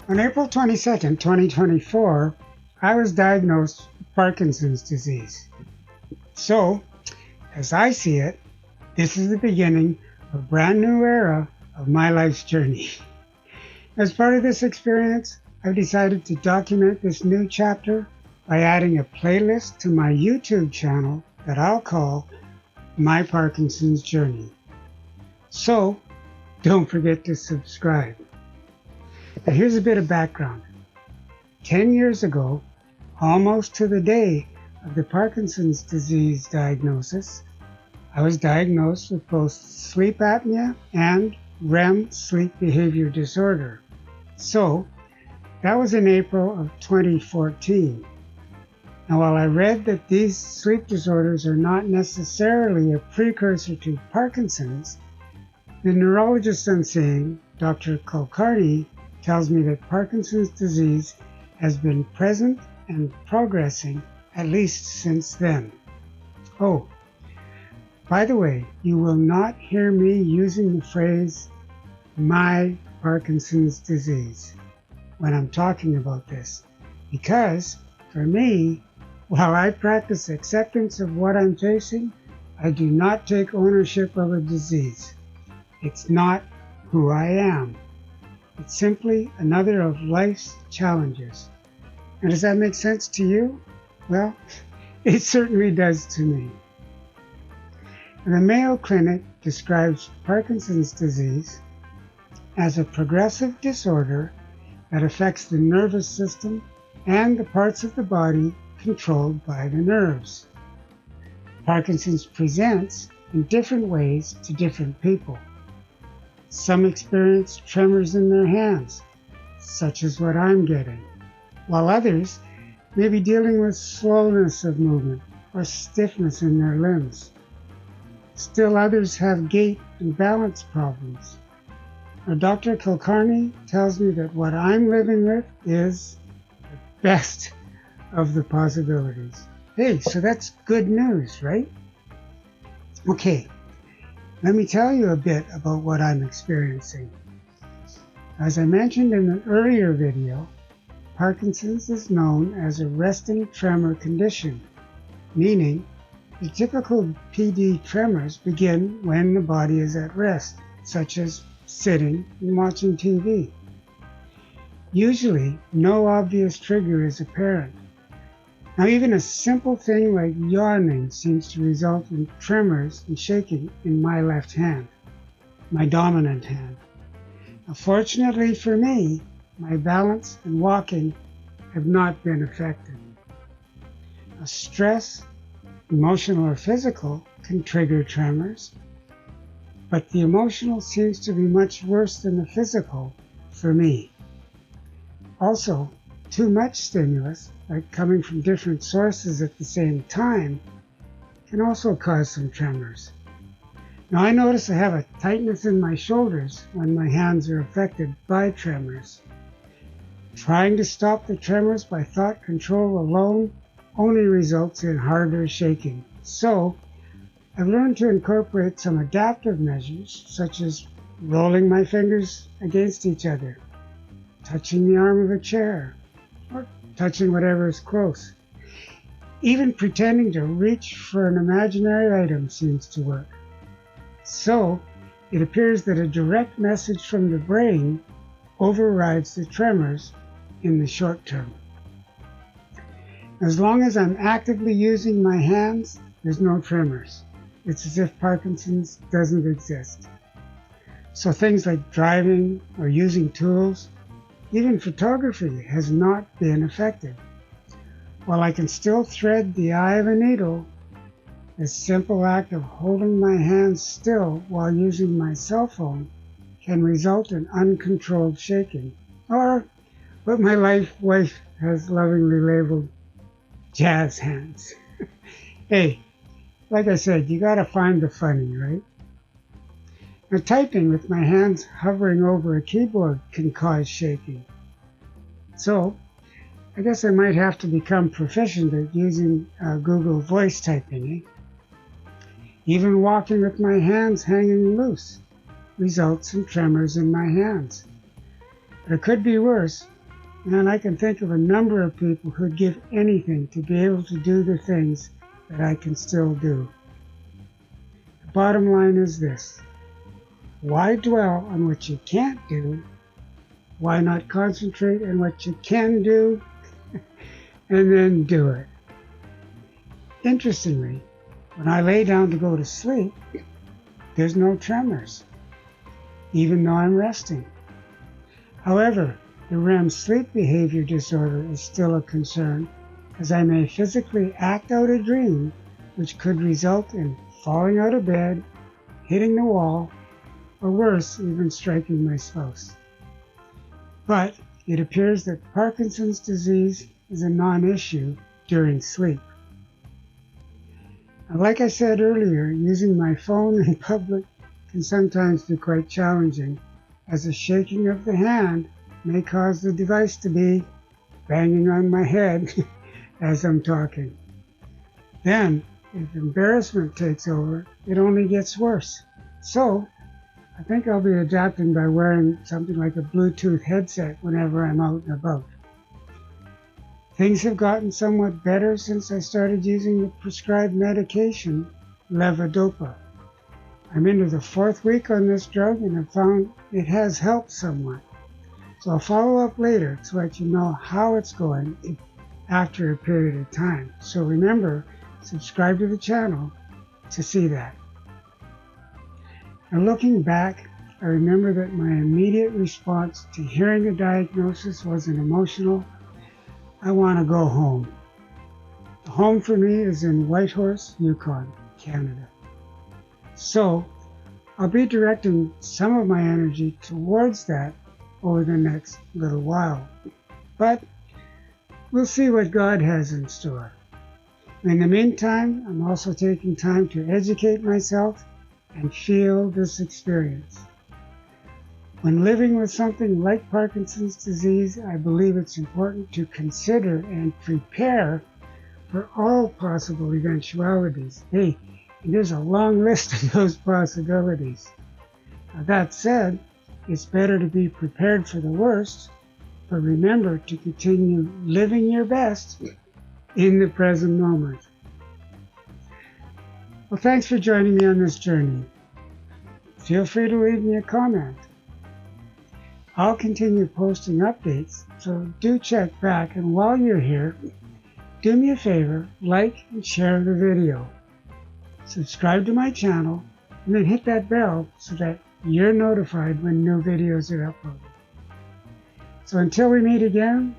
On April 22nd, 2024, I was diagnosed with Parkinson's disease. So, as I see it, this is the beginning of a brand new era of my life's journey. As part of this experience, I've decided to document this new chapter by adding a playlist to my YouTube channel that I'll call My Parkinson's Journey. So, don't forget to subscribe. Now here's a bit of background. 10 years ago, almost to the day of the Parkinson's disease diagnosis, I was diagnosed with both sleep apnea and REM sleep behavior disorder. So, that was in April of 2014. Now, while I read that these sleep disorders are not necessarily a precursor to Parkinson's, the neurologist I'm seeing, Dr. Kulkarni, tells me that Parkinson's disease has been present and progressing at least since then. Oh, by the way, you will not hear me using the phrase, my Parkinson's disease, when I'm talking about this, because for me, while I practice acceptance of what I'm facing, I do not take ownership of a disease. It's not who I am. It's simply another of life's challenges. And does that make sense to you? Well, it certainly does to me. The Mayo Clinic describes Parkinson's disease as a progressive disorder that affects the nervous system and the parts of the body controlled by the nerves. Parkinson's presents in different ways to different people. Some experience tremors in their hands, such as what I'm getting, while others may be dealing with slowness of movement or stiffness in their limbs. Still others have gait and balance problems. Now, Dr. Kulkarni tells me that what I'm living with is the best of the possibilities. Hey, so that's good news, right? Okay, let me tell you a bit about what I'm experiencing. As I mentioned in an earlier video, Parkinson's is known as a resting tremor condition, meaning the typical PD tremors begin when the body is at rest, such as sitting and watching TV. Usually, no obvious trigger is apparent. Now, even a simple thing like yawning seems to result in tremors and shaking in my left hand, my dominant hand. Now, fortunately for me, my balance and walking have not been affected. Now, stress, emotional or physical, can trigger tremors, but the emotional seems to be much worse than the physical for me. Also, too much stimulus, like coming from different sources at the same time, can also cause some tremors. Now, I notice I have a tightness in my shoulders when my hands are affected by tremors. Trying to stop the tremors by thought control alone only results in harder shaking. So, I've learned to incorporate some adaptive measures, such as rolling my fingers against each other, touching the arm of a chair, or touching whatever is close. Even pretending to reach for an imaginary item seems to work. So, it appears that a direct message from the brain overrides the tremors in the short term. As long as I'm actively using my hands, there's no tremors. It's as if Parkinson's doesn't exist. So things like driving or using tools, even photography, has not been affected. While I can still thread the eye of a needle, the simple act of holding my hands still while using my cell phone can result in uncontrolled shaking, or what my wife has lovingly labeled jazz hands. Hey, like I said, you gotta find the funny, right? Now, typing with my hands hovering over a keyboard can cause shaking. So, I guess I might have to become proficient at using Google voice typing. Even walking with my hands hanging loose results in tremors in my hands. But it could be worse. And I can think of a number of people who'd give anything to be able to do the things that I can still do. The bottom line is this: why dwell on what you can't do? Why not concentrate on what you can do and then do it? Interestingly, when I lay down to go to sleep, there's no tremors, even though I'm resting. However, the REM sleep behavior disorder is still a concern, as I may physically act out a dream which could result in falling out of bed, hitting the wall, or worse, even striking my spouse. But it appears that Parkinson's disease is a non-issue during sleep. And like I said earlier, using my phone in public can sometimes be quite challenging, as a shaking of the hand may cause the device to be banging on my head as I'm talking. Then, if embarrassment takes over, it only gets worse. So, I think I'll be adapting by wearing something like a Bluetooth headset whenever I'm out and about. Things have gotten somewhat better since I started using the prescribed medication, levodopa. I'm into the 4th week on this drug and have found it has helped somewhat. So I'll follow up later to let you know how it's going after a period of time. So remember, subscribe to the channel to see that. Now looking back, I remember that my immediate response to hearing the diagnosis was an emotional, I want to go home. The home for me is in Whitehorse, Yukon, Canada. So I'll be directing some of my energy towards that over the next little while. But we'll see what God has in store. In the meantime, I'm also taking time to educate myself and feel this experience. When living with something like Parkinson's disease, I believe it's important to consider and prepare for all possible eventualities. Hey, and there's a long list of those possibilities. Now, that said, it's better to be prepared for the worst, but remember to continue living your best in the present moment. Well, thanks for joining me on this journey. Feel free to leave me a comment. I'll continue posting updates, so do check back, and while you're here, do me a favor, like and share the video. Subscribe to my channel, and then hit that bell so that you're notified when new videos are uploaded. So until we meet again,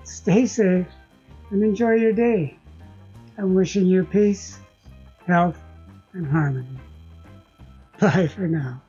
stay safe and enjoy your day. I'm wishing you peace, health, and harmony. Bye for now.